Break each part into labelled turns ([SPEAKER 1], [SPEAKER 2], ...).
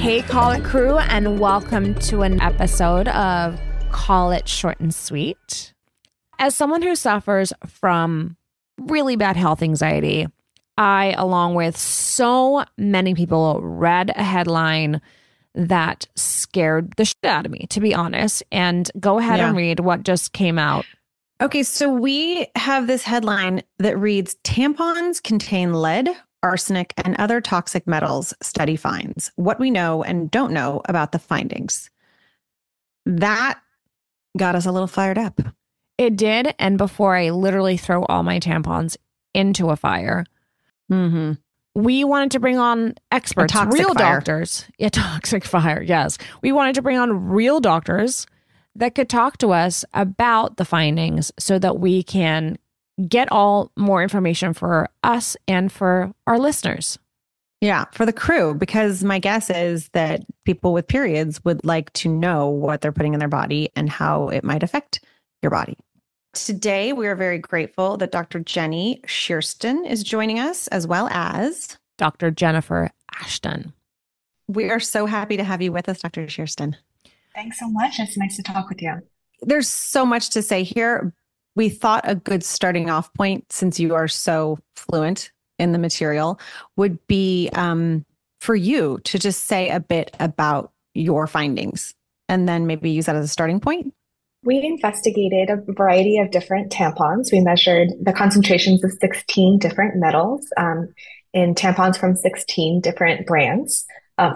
[SPEAKER 1] Hey, Call It crew, and welcome to an episode of Call It Short and Sweet. As someone who suffers from really bad health anxiety, I, along with so many people, read a headline that scared the shit out of me, to be honest. And go ahead and read what just came out.
[SPEAKER 2] Okay, so we have this headline that reads, tampons contain lead, arsenic, and other toxic metals, study finds. What we know and don't know about the findings. That got us a little fired up.
[SPEAKER 1] It did. And before I literally throw all my tampons into a fire, we wanted to bring on experts, real doctors. Yeah, toxic fire. Yes. We wanted to bring on real doctors that could talk to us about the findings so that we can get all more information for us and for our listeners.
[SPEAKER 2] Yeah, for the crew, because my guess is that people with periods would like to know what they're putting in their body and how it might affect your body. Today, we are very grateful that Dr. Jenny Shearston is joining us, as well as
[SPEAKER 1] Dr. Jennifer Ashton.
[SPEAKER 2] We are so happy to have you with us, Dr. Shearston.
[SPEAKER 3] Thanks so much. It's nice to talk with you.
[SPEAKER 2] There's so much to say here. We thought a good starting off point, since you are so fluent in the material, would be for you to just say a bit about your findings and then maybe use that as a starting point.
[SPEAKER 3] We investigated a variety of different tampons. We measured the concentrations of 16 different metals in tampons from 16 different brands,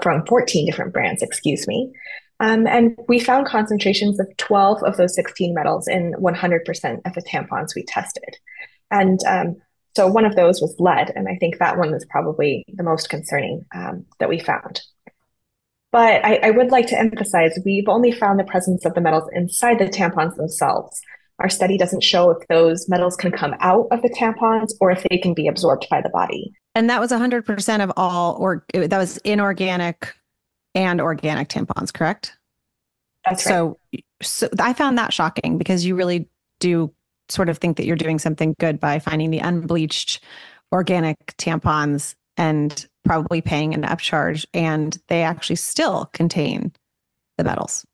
[SPEAKER 3] from 14 different brands, excuse me. And we found concentrations of 12 of those 16 metals in 100% of the tampons we tested. And so one of those was lead, and I think that one was probably the most concerning that we found. But I would like to emphasize, we've only found the presence of the metals inside the tampons themselves. Our study doesn't show if those metals can come out of the tampons or if they can be absorbed by the body.
[SPEAKER 2] And that was 100% of all, or that was inorganic and organic tampons, correct?
[SPEAKER 3] That's right.
[SPEAKER 2] So I found that shocking, because you really do sort of think that you're doing something good by finding the unbleached organic tampons and probably paying an upcharge, and they actually still contain the metals.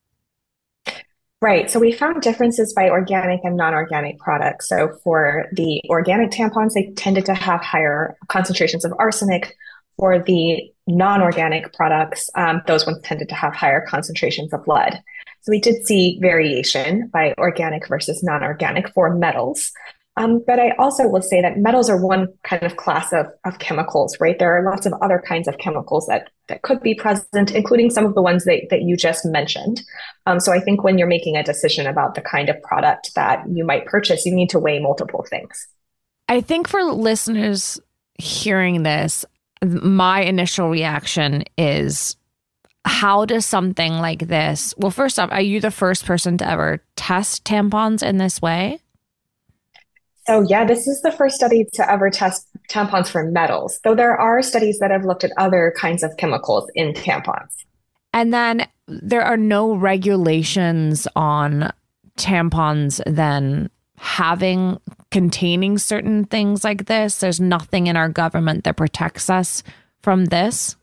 [SPEAKER 3] Right. So we found differences by organic and non-organic products. So for the organic tampons, they tended to have higher concentrations of arsenic. For the non-organic products, those ones tended to have higher concentrations of lead. So we did see variation by organic versus non-organic for metals. But I also will say that metals are one kind of class of chemicals, right? There are lots of other kinds of chemicals that could be present, including some of the ones that you just mentioned. So I think when you're making a decision about the kind of product that you might purchase, you need to weigh multiple things.
[SPEAKER 1] I think for listeners hearing this, my initial reaction is, how does something like this, well, first off, are you the first person to ever test tampons in this way?
[SPEAKER 3] So yeah, this is the first study to ever test tampons for metals, though there are studies that have looked at other kinds of chemicals in tampons.
[SPEAKER 1] And then there are no regulations on tampons then containing certain things like this. There's nothing in our government that protects us from this.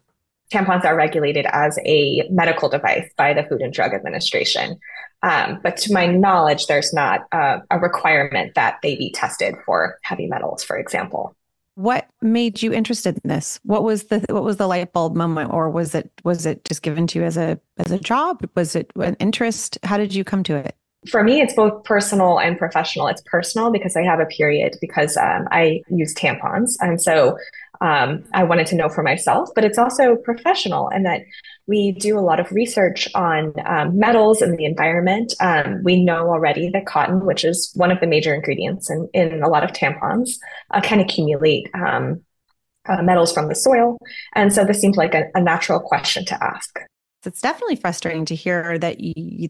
[SPEAKER 3] Tampons are regulated as a medical device by the Food and Drug Administration. But to my knowledge, there's not a requirement that they be tested for heavy metals, for example.
[SPEAKER 2] What made you interested in this? What was the light bulb moment, or was it just given to you as a job? Was it an interest? How did you come to it?
[SPEAKER 3] For me, it's both personal and professional. It's personal because I have a period, because I use tampons. And so I wanted to know for myself, but it's also professional in that we do a lot of research on metals in the environment. We know already that cotton, which is one of the major ingredients in a lot of tampons, can accumulate metals from the soil. And so this seemed like a natural question to ask.
[SPEAKER 2] It's definitely frustrating to hear that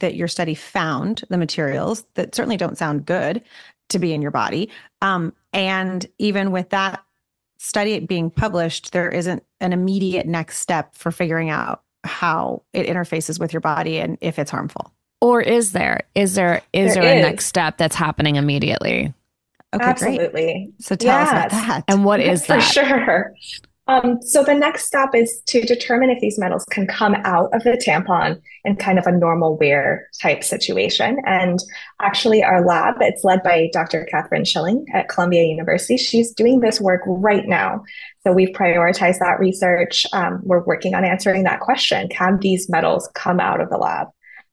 [SPEAKER 2] that your study found the materials that certainly don't sound good to be in your body. And even with that study being published, there isn't an immediate next step for figuring out how it interfaces with your body and if it's harmful.
[SPEAKER 1] Or is there? Is there a next step that's happening immediately?
[SPEAKER 2] Okay,
[SPEAKER 3] absolutely.
[SPEAKER 2] Great. So tell us about that.
[SPEAKER 1] And what is that?
[SPEAKER 3] For sure. So the next step is to determine if these metals can come out of the tampon in kind of a normal wear type situation. And actually our lab, it's led by Dr. Catherine Schilling at Columbia University. She's doing this work right now. So we've prioritized that research. We're working on answering that question. Can these metals come out of the lab?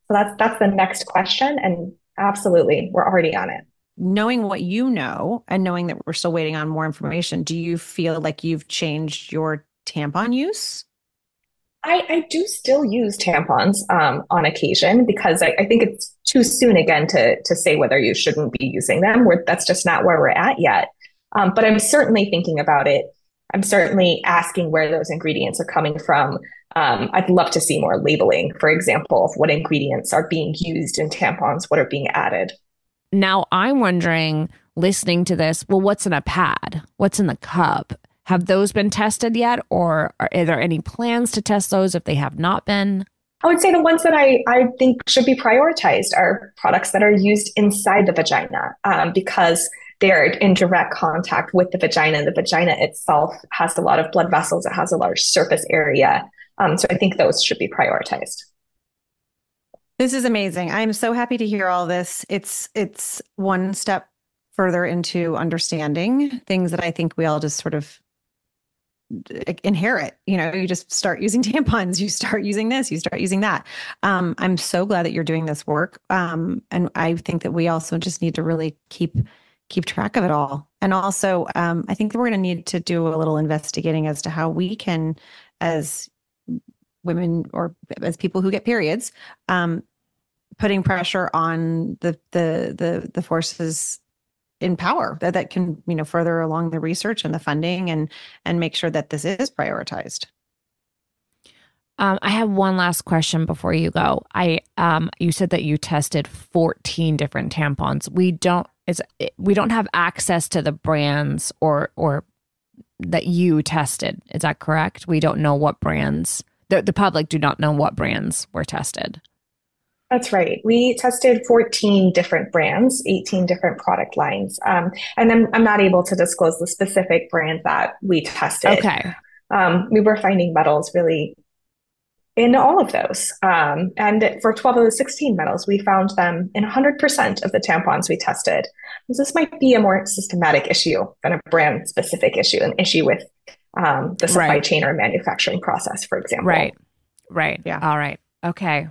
[SPEAKER 3] So that's the next question. And absolutely, we're already on it.
[SPEAKER 2] Knowing what you know and knowing that we're still waiting on more information, do you feel like you've changed your tampon use?
[SPEAKER 3] I do still use tampons on occasion because I think it's too soon again to say whether you shouldn't be using them. That's just not where we're at yet. But I'm certainly thinking about it. I'm certainly asking where those ingredients are coming from. I'd love to see more labeling, for example, of what ingredients are being used in tampons, what are being added.
[SPEAKER 1] Now, I'm wondering, listening to this, well, what's in a pad? What's in the cup? Have those been tested yet? Or are there any plans to test those if they have not been?
[SPEAKER 3] I would say the ones that I think should be prioritized are products that are used inside the vagina because they're in direct contact with the vagina. The vagina itself has a lot of blood vessels. It has a large surface area. So I think those should be prioritized.
[SPEAKER 2] This is amazing. I'm so happy to hear all this. It's one step further into understanding things that I think we all just sort of inherit. You know, you just start using tampons, you start using this, you start using that. I'm so glad that you're doing this work. And I think that we also just need to really keep track of it all. And also, I think that we're going to need to do a little investigating as to how we can, as women or as people who get periods, putting pressure on the forces in power that can, further along the research and the funding and make sure that this is prioritized.
[SPEAKER 1] I have one last question before you go. You said that you tested 14 different tampons. We don't have access to the brands or that you tested. Is that correct? We don't know what brands. The public do not know what brands were tested.
[SPEAKER 3] That's right. We tested 14 different brands, 18 different product lines. And I'm not able to disclose the specific brand that we tested.
[SPEAKER 1] Okay.
[SPEAKER 3] We were finding metals really in all of those. And for 12 of the 16 metals, we found them in 100% of the tampons we tested. This might be a more systematic issue than a brand specific issue, an issue with the supply chain or manufacturing process, for example.
[SPEAKER 1] Right.
[SPEAKER 2] Yeah.
[SPEAKER 1] All right. Okay.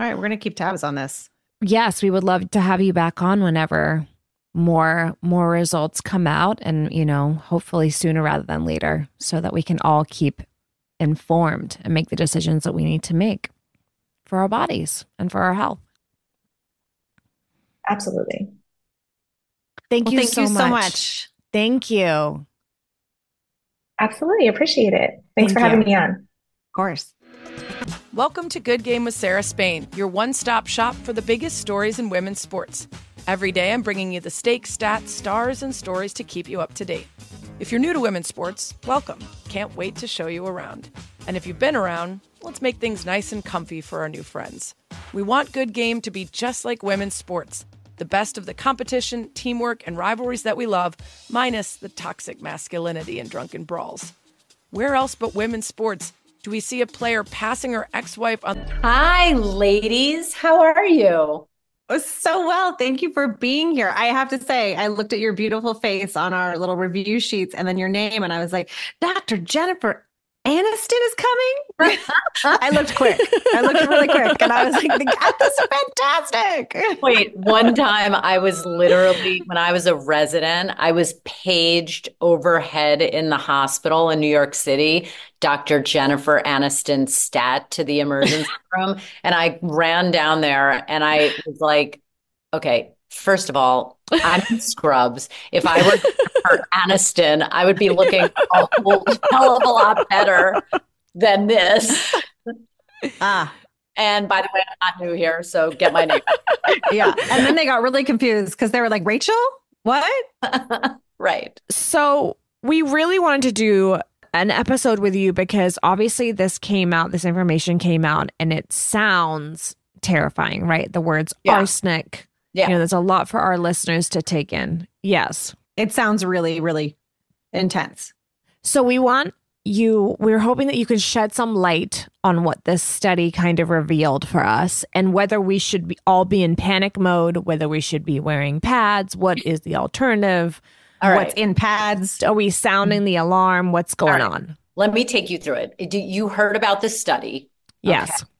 [SPEAKER 2] All right. We're going to keep tabs on this.
[SPEAKER 1] Yes, we would love to have you back on whenever more results come out and, hopefully sooner rather than later so that we can all keep informed and make the decisions that we need to make for our bodies and for our health.
[SPEAKER 3] Absolutely.
[SPEAKER 1] Thank you so
[SPEAKER 2] much.
[SPEAKER 1] Thank you.
[SPEAKER 3] Absolutely. Appreciate it. Thanks for having me on.
[SPEAKER 2] Of course.
[SPEAKER 4] Welcome to Good Game with Sarah Spain, your one-stop shop for the biggest stories in women's sports. Every day I'm bringing you the stakes, stats, stars, and stories to keep you up to date. If you're new to women's sports, welcome. Can't wait to show you around. And if you've been around, let's make things nice and comfy for our new friends. We want Good Game to be just like women's sports. The best of the competition, teamwork, and rivalries that we love, minus the toxic masculinity and drunken brawls. Where else but women's sports do we see a player passing her ex-wife on...
[SPEAKER 5] Hi, ladies. How are you?
[SPEAKER 2] So well. Thank you for being here. I have to say, I looked at your beautiful face on our little review sheets and then your name, and I was like, Dr. Jennifer Aniston is coming? I looked quick. I looked really quick. And I was like, this is fantastic.
[SPEAKER 5] Wait, one time I was literally, when I was a resident, I was paged overhead in the hospital in New York City, Dr. Jennifer Aniston stat to the emergency room. And I ran down there and I was like, okay, first of all, I'm in scrubs. If I were Jennifer Aniston, I would be looking a whole hell of a lot better than this. And by the way, I'm not new here, so get my name.
[SPEAKER 2] Yeah. And then they got really confused because they were like, Rachel? What?
[SPEAKER 5] Right.
[SPEAKER 1] So we really wanted to do an episode with you because obviously this information came out and it sounds terrifying, right? The words arsenic. Yeah. There's a lot for our listeners to take in. Yes.
[SPEAKER 2] It sounds really, really intense.
[SPEAKER 1] So we want we were hoping that you could shed some light on what this study kind of revealed for us and whether we should all be in panic mode, whether we should be wearing pads, what is the alternative,
[SPEAKER 2] what's in pads,
[SPEAKER 1] are we sounding the alarm, what's going on?
[SPEAKER 5] Let me take you through it. You heard about this study?
[SPEAKER 1] Yes.
[SPEAKER 5] Okay.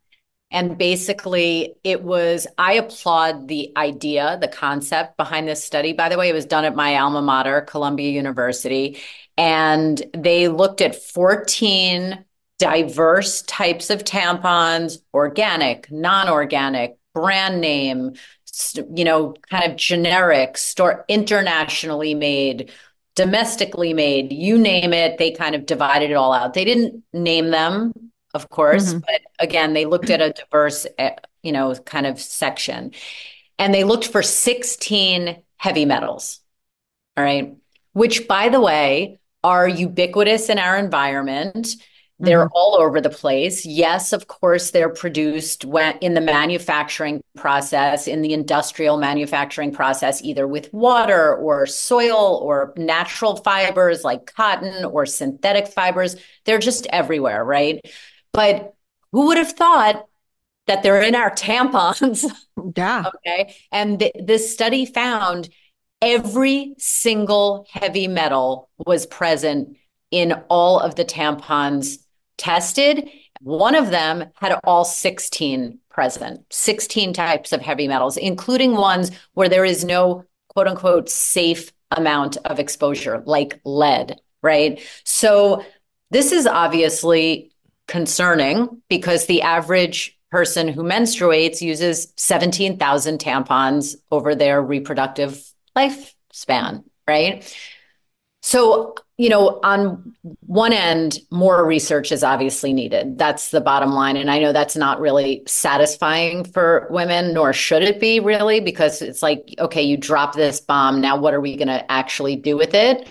[SPEAKER 5] And basically I applaud the idea, the concept behind this study. By the way, it was done at my alma mater, Columbia University. And they looked at 14 diverse types of tampons, organic, non-organic, brand name, kind of generic, internationally made, domestically made, you name it. They kind of divided it all out. They didn't name them, of course, but again, they looked at a diverse, kind of section. And they looked for 16 heavy metals, all right, which, by the way, are ubiquitous in our environment. They're all over the place. Yes, of course, they're produced in the manufacturing process, in the industrial manufacturing process, either with water or soil or natural fibers like cotton or synthetic fibers. They're just everywhere, right? But who would have thought that they're in our tampons?
[SPEAKER 2] Yeah.
[SPEAKER 5] Okay. And this study found every single heavy metal was present in all of the tampons tested. One of them had all 16 present, 16 types of heavy metals, including ones where there is no quote unquote safe amount of exposure, like lead, right? So this is obviously concerning because the average person who menstruates uses 17,000 tampons over their reproductive lifespan, right? So, on one end, more research is obviously needed. That's the bottom line. And I know that's not really satisfying for women, nor should it be really, because it's like, okay, you drop this bomb. Now, what are we going to actually do with it?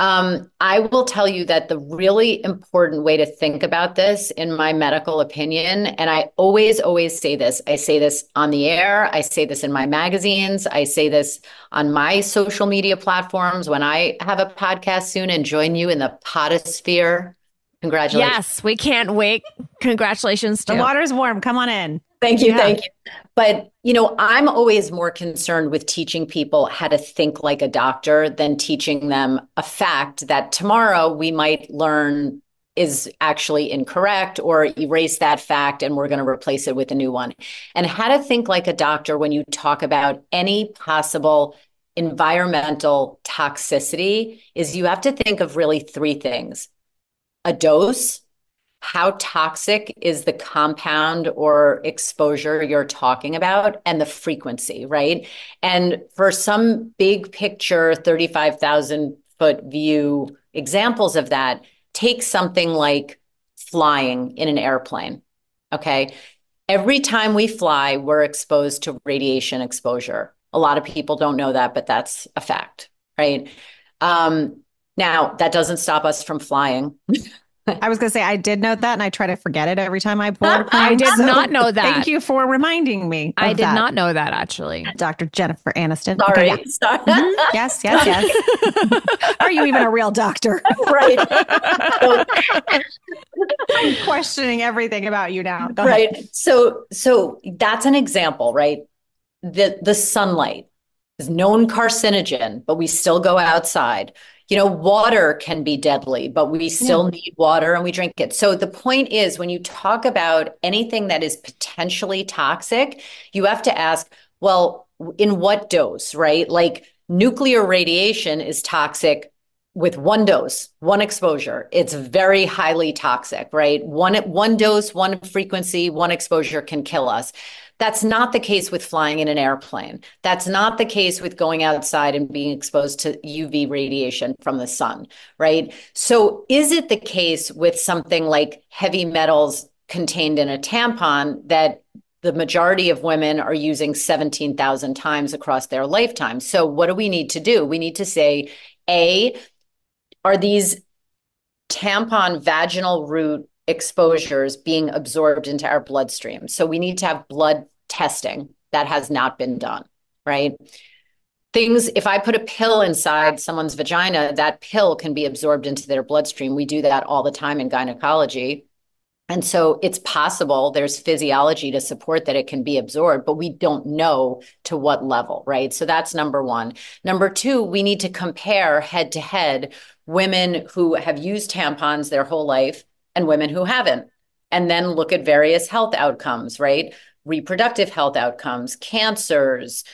[SPEAKER 5] I will tell you that the really important way to think about this, in my medical opinion, and I always say this, I say this on the air, I say this in my magazines, I say this on my social media platforms when I have a podcast soon and join you in the podosphere. Congratulations.
[SPEAKER 1] Yes, we can't wait. Congratulations.
[SPEAKER 2] The water's warm. Come on in.
[SPEAKER 5] Thank you. Thank you. But, I'm always more concerned with teaching people how to think like a doctor than teaching them a fact that tomorrow we might learn is actually incorrect or erase that fact and we're going to replace it with a new one. And how to think like a doctor when you talk about any possible environmental toxicity is you have to think of really three things: a dose, how toxic is the compound or exposure you're talking about, and the frequency, right? And for some big picture, 35,000 foot view examples of that, take something like flying in an airplane, okay? Every time we fly, we're exposed to radiation exposure. A lot of people don't know that, but that's a fact, right? Now, that doesn't stop us from flying.
[SPEAKER 2] I was going to say, I did know that, and I try to forget it every time I board.
[SPEAKER 1] I did not know that.
[SPEAKER 2] Thank you for reminding me.
[SPEAKER 1] I did not know that, actually.
[SPEAKER 2] Dr. Jennifer Aniston.
[SPEAKER 5] Sorry.
[SPEAKER 2] Okay, yeah. Yes. Are you even a real doctor?
[SPEAKER 5] Right.
[SPEAKER 2] I'm questioning everything about you now. Go
[SPEAKER 5] right.
[SPEAKER 2] ahead.
[SPEAKER 5] So that's an example, right? The sunlight is known carcinogen, but we still go outside. Water can be deadly, but we still need water and we drink it. So the point is, when you talk about anything that is potentially toxic, you have to ask, well, in what dose, right? Like nuclear radiation is toxic with one dose, one exposure. It's very highly toxic, right? One dose, one frequency, one exposure can kill us. That's not the case with flying in an airplane. That's not the case with going outside and being exposed to UV radiation from the sun, right? So is it the case with something like heavy metals contained in a tampon that the majority of women are using 17,000 times across their lifetime? So what do we need to do? We need to say, A, are these tampon vaginal route exposures being absorbed into our bloodstream? So we need to have blood testing. That has not been done, right? things, if I put a pill inside someone's vagina, that pill can be absorbed into their bloodstream. We do that all the time in gynecology. And so it's possible there's physiology to support that it can be absorbed, but we don't know to what level, right? So that's number one. Number two, we need to compare head to head women who have used tampons their whole life and women who haven't. And then look at various health outcomes, right? Reproductive health outcomes, cancers,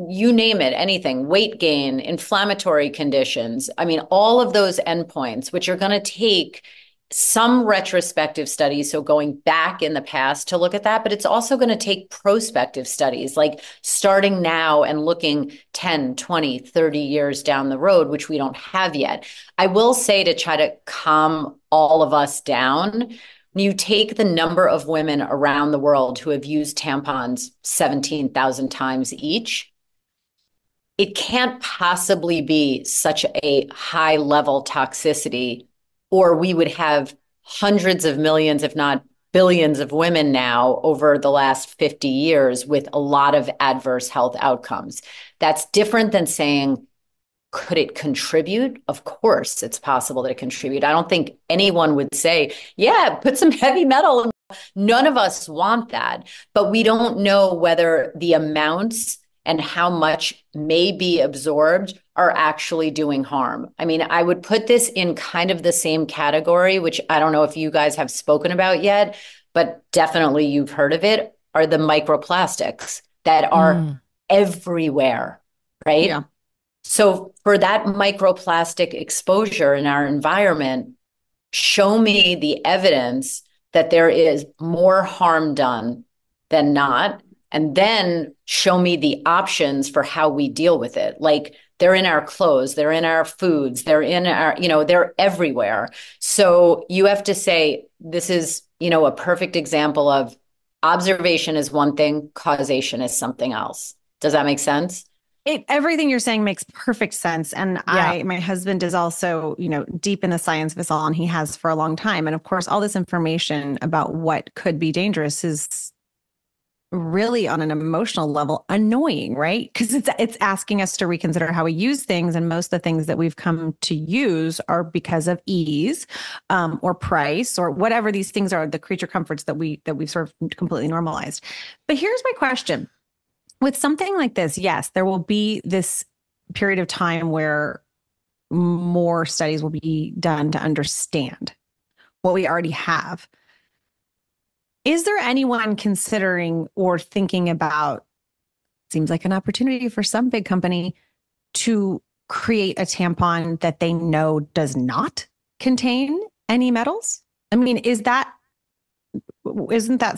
[SPEAKER 5] you name it, anything, weight gain, inflammatory conditions. I mean, all of those endpoints, which are going to take some retrospective studies, so going back in the past to look at that, but it's also going to take prospective studies, like starting now and looking 10, 20, 30 years down the road, which we don't have yet. I will say, to try to calm all of us down, you take the number of women around the world who have used tampons 17,000 times each, it can't possibly be such a high level toxicity, or we would have hundreds of millions, if not billions of women now over the last 50 years with a lot of adverse health outcomes. That's different than saying, could it contribute? Of course, it's possible that it contribute. I don't think anyone would say, yeah, put some heavy metal in. None of us want that, but we don't know whether the amounts and how much may be absorbed are actually doing harm. I mean, I would put this in kind of the same category, which I don't know if you guys have spoken about yet, but definitely you've heard of it, are the microplastics that are everywhere, right?
[SPEAKER 2] Yeah.
[SPEAKER 5] So for that microplastic exposure in our environment, show me the evidence that there is more harm done than not. And then show me the options for how we deal with it. Like, they're in our clothes, they're in our foods, they're in our, they're everywhere. So you have to say, this is, a perfect example of observation is one thing, causation is something else. Does that make sense?
[SPEAKER 2] Everything you're saying makes perfect sense. And my husband is also, deep in the science of this all, and he has for a long time. And of course, all this information about what could be dangerous is really, on an emotional level, annoying, right? Because it's asking us to reconsider how we use things. And most of the things that we've come to use are because of ease, or price, or whatever these things are, the creature comforts that we've sort of completely normalized. But here's my question. With something like this, yes, there will be this period of time where more studies will be done to understand what we already have. Is there anyone considering or thinking about, seems like an opportunity for some big company to create a tampon that they know does not contain any metals? I mean, isn't that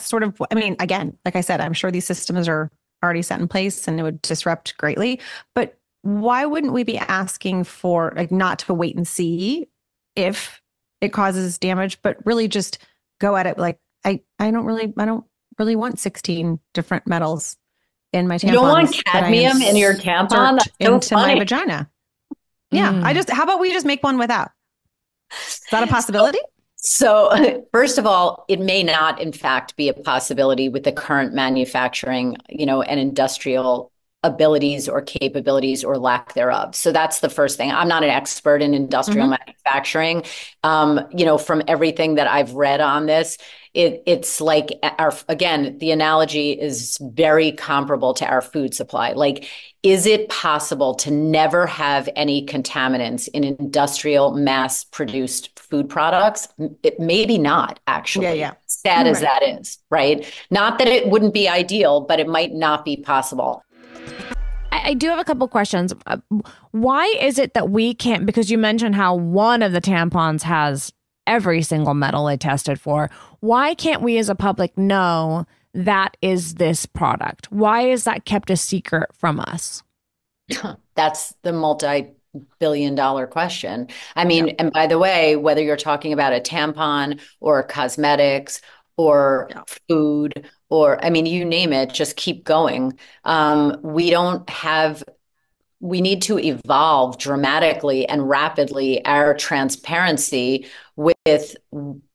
[SPEAKER 2] sort of, again, like I said, I'm sure these systems are already set in place and it would disrupt greatly, but why wouldn't we be asking for, like, not to wait and see if it causes damage, but really just go at it like, I don't really want 16 different metals in my tampons.
[SPEAKER 5] You don't want cadmium in your tampon? That's so
[SPEAKER 2] into
[SPEAKER 5] funny.
[SPEAKER 2] My vagina. Yeah. How about we just make one without? Is that a possibility?
[SPEAKER 5] So first of all, it may not, in fact, be a possibility with the current manufacturing, and industrial abilities or capabilities or lack thereof. So that's the first thing. I'm not an expert in industrial manufacturing. From everything that I've read on this, it's like the analogy is very comparable to our food supply. Like, is it possible to never have any contaminants in industrial mass produced food products? Maybe not, actually.
[SPEAKER 2] Yeah.
[SPEAKER 5] Sad as that is, right? Not that it wouldn't be ideal, but it might not be possible.
[SPEAKER 1] I do have a couple questions. Why is it that we can't, because you mentioned how one of the tampons has every single metal they tested for. Why can't we as a public know that is this product? Why is that kept a secret from us?
[SPEAKER 5] That's the multi-billion-dollar question. And by the way, whether you're talking about a tampon or cosmetics or food, or, you name it, just keep going. We need to evolve dramatically and rapidly our transparency with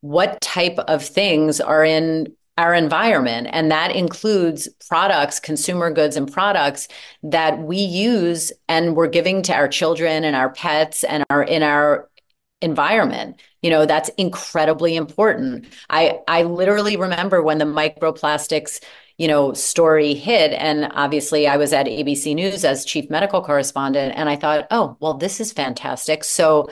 [SPEAKER 5] what type of things are in our environment. And that includes products, consumer goods and products that we use and we're giving to our children and our pets and are in our environment. That's incredibly important. I literally remember when the microplastics, story hit. And obviously I was at ABC News as chief medical correspondent. And I thought, oh, well, this is fantastic. So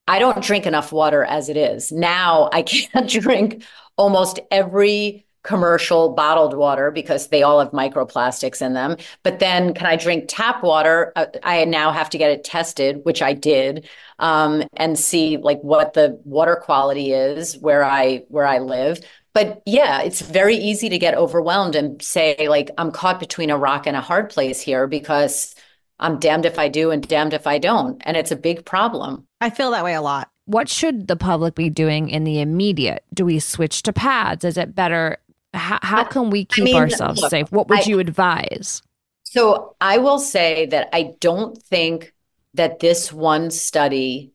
[SPEAKER 5] I don't drink enough water as it is. Now I can't drink almost every commercial bottled water because they all have microplastics in them. But then can I drink tap water? I now have to get it tested, which I did, and see like what the water quality is where I live. But yeah, it's very easy to get overwhelmed and say like, I'm caught between a rock and a hard place here because I'm damned if I do and damned if I don't. And it's a big problem.
[SPEAKER 2] I feel that way a lot.
[SPEAKER 1] What should the public be doing in the immediate? Do we switch to pads? Is it better? How can we keep ourselves safe? What would you advise?
[SPEAKER 5] So I will say that I don't think that this one study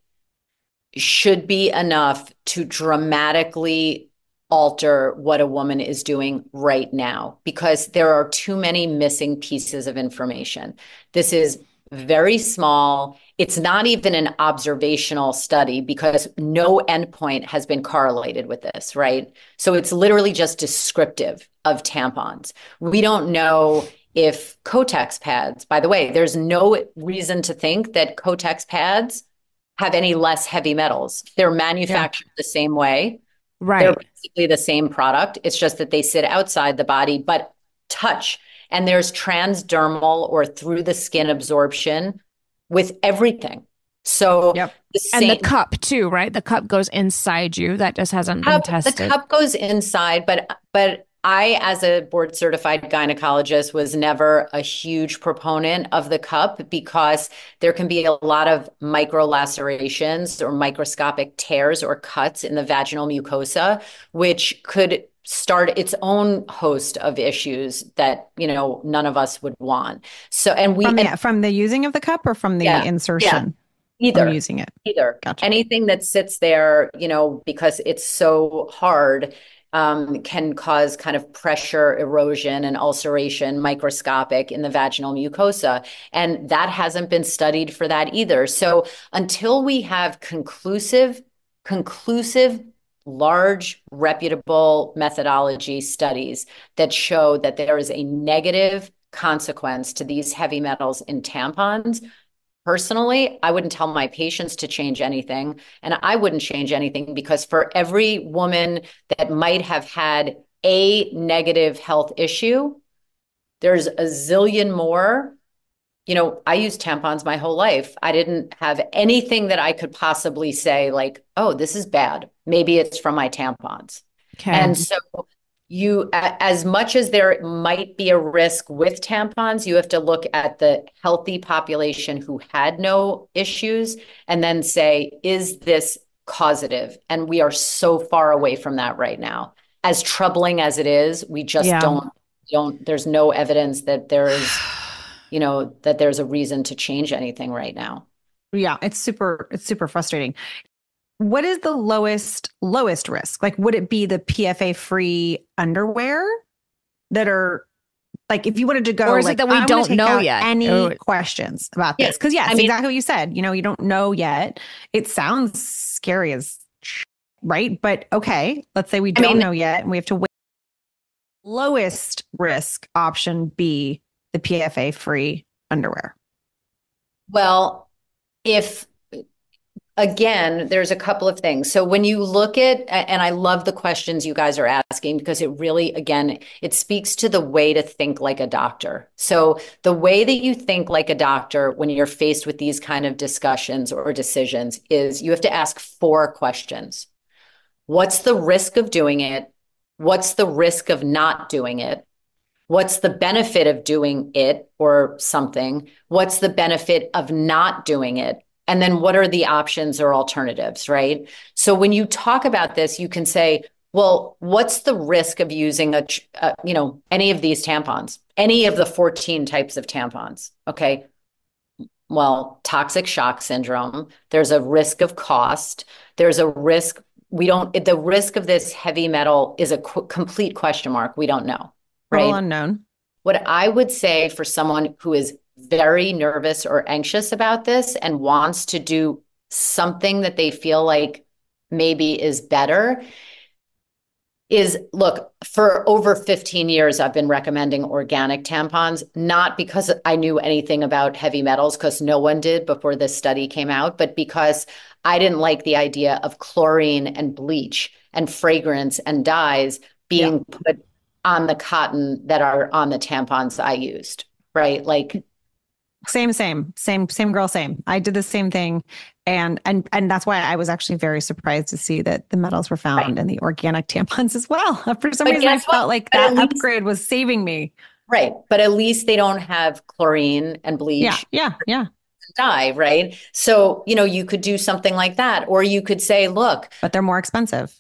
[SPEAKER 5] should be enough to dramatically alter what a woman is doing right now, because there are too many missing pieces of information. This is very small. It's not even an observational study because no endpoint has been correlated with this, right? So it's literally just descriptive of tampons. We don't know if Kotex pads, by the way, there's no reason to think that Kotex pads have any less heavy metals. They're manufactured the same way.
[SPEAKER 1] Right.
[SPEAKER 5] They're basically the same product. It's just that they sit outside the body, but touch. And there's transdermal or through the skin absorption with everything. So
[SPEAKER 1] and the cup too, right? The cup goes inside you. That just hasn't been tested.
[SPEAKER 5] The cup goes inside, but I, as a board certified gynecologist, was never a huge proponent of the cup because there can be a lot of micro lacerations or microscopic tears or cuts in the vaginal mucosa, which could start its own host of issues that, none of us would want. So, and
[SPEAKER 2] from the using of the cup or from the insertion?
[SPEAKER 5] Either.
[SPEAKER 2] From using it.
[SPEAKER 5] Either. Gotcha. Anything that sits there, because it's so hard, can cause kind of pressure erosion and ulceration, microscopic in the vaginal mucosa. And that hasn't been studied for that either. So until we have conclusive, large, reputable methodology studies that show that there is a negative consequence to these heavy metals in tampons, personally, I wouldn't tell my patients to change anything. And I wouldn't change anything because for every woman that might have had a negative health issue, there's a zillion more. I used tampons my whole life. I didn't have anything that I could possibly say like, oh, this is bad. Maybe it's from my tampons. Okay. And so as much as there might be a risk with tampons, you have to look at the healthy population who had no issues and then say, is this causative? And we are so far away from that right now. As troubling as it is, we just don't, there's no evidence that there is, that there's a reason to change anything right now.
[SPEAKER 2] Yeah, it's super frustrating. What is the lowest risk? Like, would it be the PFA free underwear that are like, if you wanted to go,
[SPEAKER 1] or is it that we don't know yet?
[SPEAKER 2] Any questions about this? Because exactly what you said. You don't know yet. It sounds scary as right, but okay. Let's say we don't know yet, and we have to wait. Lowest risk option be the PFA free underwear.
[SPEAKER 5] Well, Again, there's a couple of things. So when you look at, and I love the questions you guys are asking because it really, again, it speaks to the way to think like a doctor. So the way that you think like a doctor when you're faced with these kind of discussions or decisions is you have to ask 4 questions. What's the risk of doing it? What's the risk of not doing it? What's the benefit of doing it or something? What's the benefit of not doing it? And then what are the options or alternatives, right? So when you talk about this, you can say, well, what's the risk of using any of these tampons, any of the 14 types of tampons? Okay. Well, toxic shock syndrome. There's a risk of cost. There's a risk the risk of this heavy metal is a complete question mark. We don't know, right?
[SPEAKER 2] Total unknown.
[SPEAKER 5] What I would say for someone who is very nervous or anxious about this and wants to do something that they feel like maybe is better is, look, for over 15 years, I've been recommending organic tampons, not because I knew anything about heavy metals, because no one did before this study came out, but because I didn't like the idea of chlorine and bleach and fragrance and dyes being put on the cotton that are on the tampons I used, right? Like,
[SPEAKER 2] same girl, same. I did the same thing. And that's why I was actually very surprised to see that the metals were found in the organic tampons as well. For some reason, I felt like that upgrade was saving me.
[SPEAKER 5] Right. But at least they don't have chlorine and bleach.
[SPEAKER 2] Yeah.
[SPEAKER 5] Dye, right? So, you could do something like that. Or you could say, look.
[SPEAKER 2] But they're more expensive.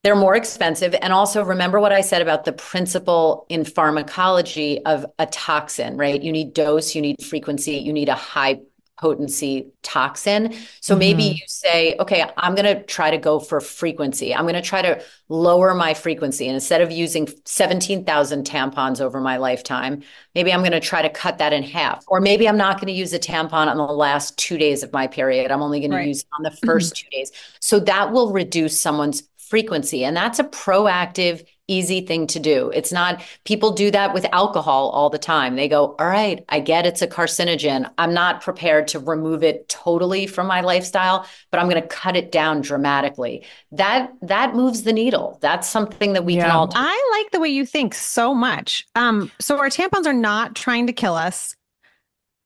[SPEAKER 5] They're more expensive. And also remember what I said about the principle in pharmacology of a toxin, right? You need dose, you need frequency, you need a high potency toxin. So maybe you say, okay, I'm going to try to go for frequency. I'm going to try to lower my frequency. And instead of using 17,000 tampons over my lifetime, maybe I'm going to try to cut that in half. Or maybe I'm not going to use a tampon on the last 2 days of my period. I'm only going to use it on the first 2 days. So that will reduce someone's frequency. And that's a proactive, easy thing to do. It's not, people do that with alcohol all the time. They go, all right, I get it's a carcinogen. I'm not prepared to remove it totally from my lifestyle, but I'm going to cut it down dramatically. That moves the needle. That's something that we can all do.
[SPEAKER 2] I like the way you think so much. So our tampons are not trying to kill us.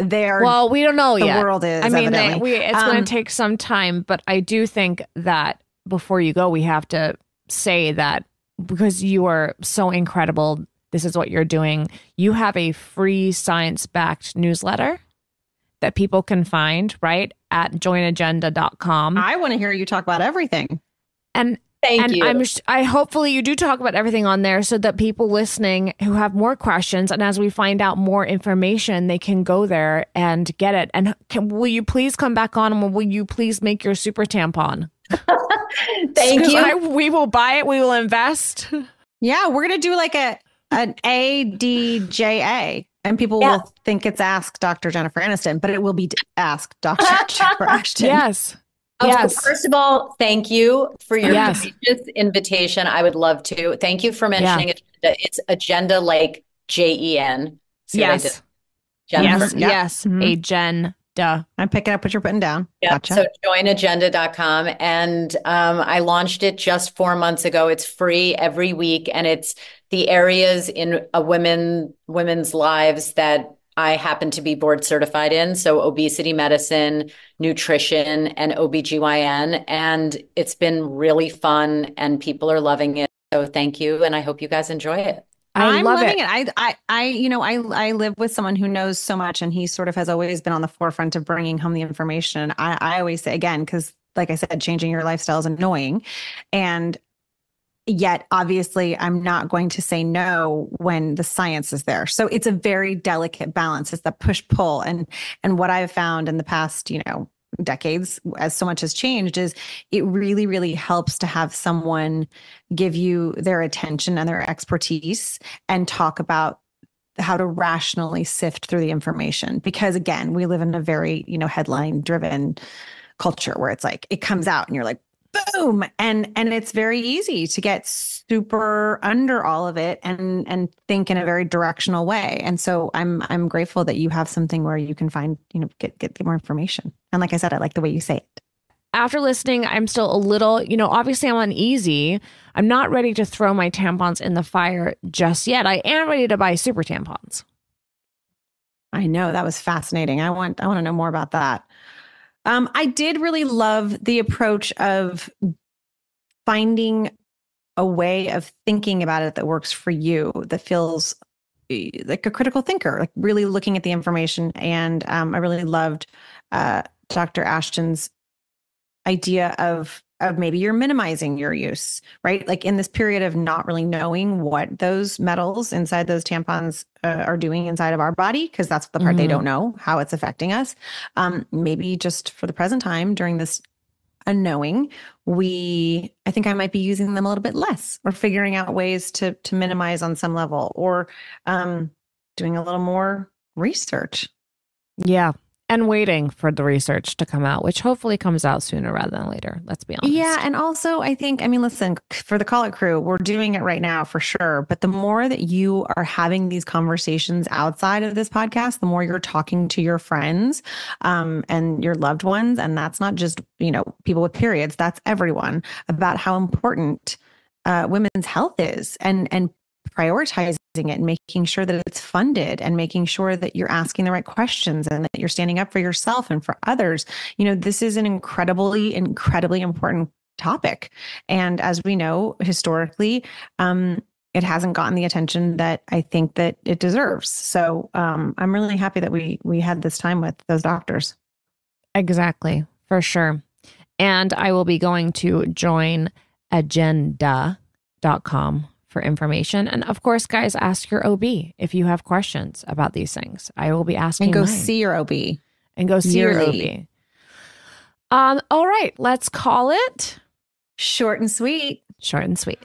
[SPEAKER 1] Well, we don't know yet.
[SPEAKER 2] The world is.
[SPEAKER 1] I mean, it's going to take some time, but I do think that before you go, we have to say that because you are so incredible, this is what you're doing. You have a free science-backed newsletter that people can find, right, at joinagenda.com.
[SPEAKER 2] I want to hear you talk about everything.
[SPEAKER 1] And
[SPEAKER 5] Thank you.
[SPEAKER 1] I hopefully you do talk about everything on there so that people listening who have more questions, and as we find out more information, they can go there and get it. And will you please come back on, and will you please make your super tampon?
[SPEAKER 5] Thank you.
[SPEAKER 1] We will buy it. We will invest.
[SPEAKER 2] Yeah, we're going to do like an ADJA, and people will think it's Ask Dr. Jennifer Aniston, but it will be Ask Dr. Jennifer Ashton.
[SPEAKER 1] Yes.
[SPEAKER 5] First of all, thank you for your gracious invitation. I would love to. Thank you for mentioning it. It's agenda like JEN.
[SPEAKER 1] Yes. Yes. Agenda.
[SPEAKER 2] I'm picking up what you're putting down.
[SPEAKER 5] Yeah.
[SPEAKER 2] Gotcha.
[SPEAKER 5] So joinagenda.com. And I launched it just 4 months ago. It's free every week. And it's the areas in a women's lives that I happen to be board certified in. So obesity medicine, nutrition, and OBGYN. And it's been really fun and people are loving it. So thank you. And I hope you guys enjoy it.
[SPEAKER 2] I'm loving it. I live with someone who knows so much, and he sort of has always been on the forefront of bringing home the information. I always say, again, because like I said, changing your lifestyle is annoying. And yet, obviously, I'm not going to say no when the science is there. So it's a very delicate balance. It's the push-pull. And what I've found in the past, decades, as so much has changed, is it really, really helps to have someone give you their attention and their expertise and talk about how to rationally sift through the information. Because again, we live in a very, headline driven culture where it's like, it comes out and you're like, boom. And it's very easy to get super under all of it and think in a very directional way. And so I'm grateful that you have something where you can find, get more information. And like I said, I like the way you say it.
[SPEAKER 1] After listening, I'm still a little, obviously I'm uneasy. I'm not ready to throw my tampons in the fire just yet. I am ready to buy super tampons.
[SPEAKER 2] I know, that was fascinating. I want to know more about that. I did really love the approach of finding a way of thinking about it that works for you, that feels like a critical thinker, like really looking at the information. And I really loved Dr. Ashton's idea of maybe you're minimizing your use, right? Like in this period of not really knowing what those metals inside those tampons are doing inside of our body, because that's the part they don't know, how it's affecting us. Maybe just for the present time during this unknowing, I think I might be using them a little bit less, or figuring out ways to minimize on some level, or doing a little more research.
[SPEAKER 1] Yeah. And waiting for the research to come out, which hopefully comes out sooner rather than later. Let's be honest.
[SPEAKER 2] Yeah. And also, I think, listen, for the Call It crew, we're doing it right now for sure. But the more that you are having these conversations outside of this podcast, the more you're talking to your friends and your loved ones. And that's not just, people with periods, that's everyone, about how important women's health is, and prioritizing it and making sure that it's funded, and making sure that you're asking the right questions and that you're standing up for yourself and for others. This is an incredibly important topic. And as we know, historically, it hasn't gotten the attention that I think that it deserves. So I'm really happy that we had this time with those doctors.
[SPEAKER 1] Exactly, for sure. And I will be going to joinagenda.com for information. And of course, guys, ask your OB if you have questions about these things. I will be asking.
[SPEAKER 2] And go
[SPEAKER 1] mine.
[SPEAKER 2] see your OB.
[SPEAKER 1] And go see your OB. All right, let's call it
[SPEAKER 2] short and sweet.
[SPEAKER 1] Short and sweet.